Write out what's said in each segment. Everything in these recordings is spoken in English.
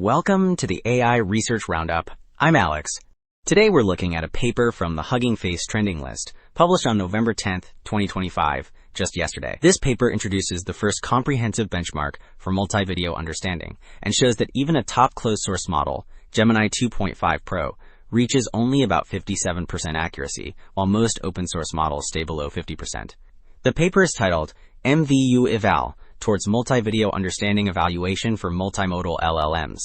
Welcome to the AI Research Roundup. I'm Alex. Today we're looking at a paper from the Hugging Face trending list, published on November 10th, 2025, just yesterday. This paper introduces the first comprehensive benchmark for multi-video understanding and shows that even a top closed-source model, Gemini 2.5 Pro, reaches only about 57% accuracy, while most open-source models stay below 50%. The paper is titled MVU-Eval, towards multi-video understanding evaluation for multimodal LLMs.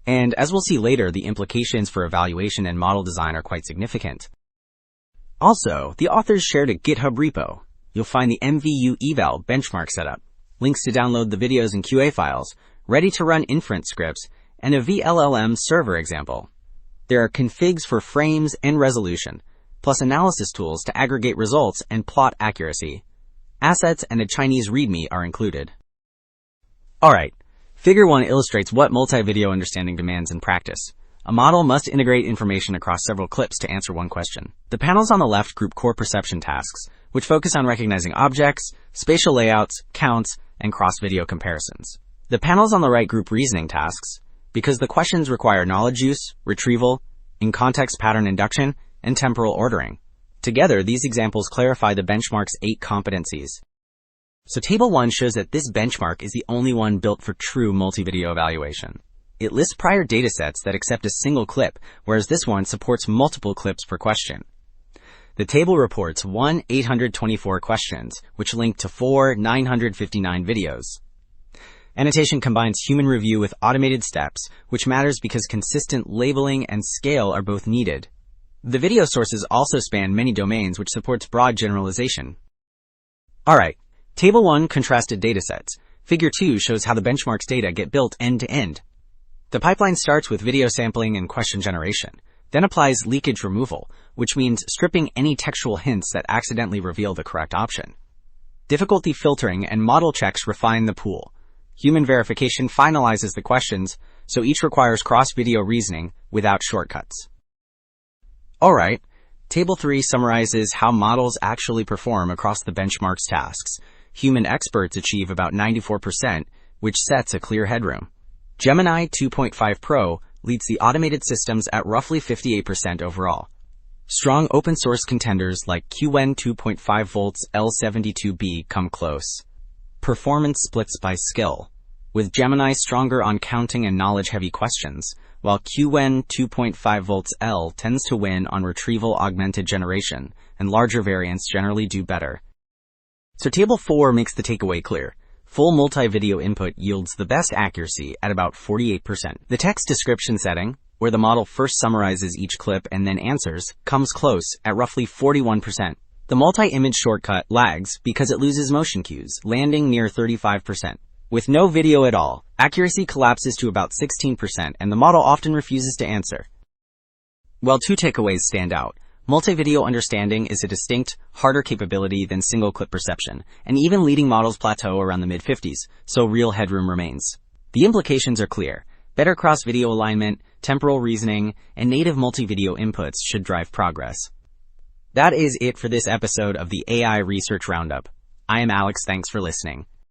And as we'll see later, the implications for evaluation and model design are quite significant. Also, the authors shared a GitHub repo. You'll find the MVU-Eval benchmark setup, links to download the videos and QA files, ready-to-run inference scripts, and a LLM server example. There are configs for frames and resolution, plus analysis tools to aggregate results and plot accuracy. Assets and a Chinese README are included. Alright, Figure 1 illustrates what multi-video understanding demands in practice. A model must integrate information across several clips to answer one question. The panels on the left group core perception tasks, which focus on recognizing objects, spatial layouts, counts, and cross-video comparisons. The panels on the right group reasoning tasks, because the questions require knowledge use, retrieval, in-context pattern induction, and temporal ordering. Together, these examples clarify the benchmark's 8 competencies. So Table 1 shows that this benchmark is the only one built for true multi-video evaluation. It lists prior datasets that accept a single clip, whereas this one supports multiple clips per question. The table reports 824 questions, which link to 959 videos. Annotation combines human review with automated steps, which matters because consistent labeling and scale are both needed. The video sources also span many domains, which supports broad generalization. Alright, Table 1 contrasted datasets. Figure 2 shows how the benchmark's data get built end-to-end. The pipeline starts with video sampling and question generation, then applies leakage removal, which means stripping any textual hints that accidentally reveal the correct option. Difficulty filtering and model checks refine the pool. Human verification finalizes the questions, so each requires cross-video reasoning without shortcuts. Alright, Table 3 summarizes how models actually perform across the benchmark's tasks. Human experts achieve about 94%, which sets a clear headroom. Gemini 2.5 Pro leads the automated systems at roughly 58% overall. Strong open-source contenders like QN 2.5 volts L72B come close. Performance splits by skill, with Gemini stronger on counting and knowledge-heavy questions, while QN 2.5 volts L tends to win on retrieval-augmented generation, and larger variants generally do better. So Table 4 makes the takeaway clear. Full multi-video input yields the best accuracy at about 48%. The text description setting, where the model first summarizes each clip and then answers, comes close at roughly 41%. The multi-image shortcut lags because it loses motion cues, landing near 35%. With no video at all, accuracy collapses to about 16%, and the model often refuses to answer. While 2 takeaways stand out. Multi-video understanding is a distinct, harder capability than single-clip perception, and even leading models plateau around the mid-50s, so real headroom remains. The implications are clear. Better cross-video alignment, temporal reasoning, and native multi-video inputs should drive progress. That is it for this episode of the AI Research Roundup. I am Alex, thanks for listening.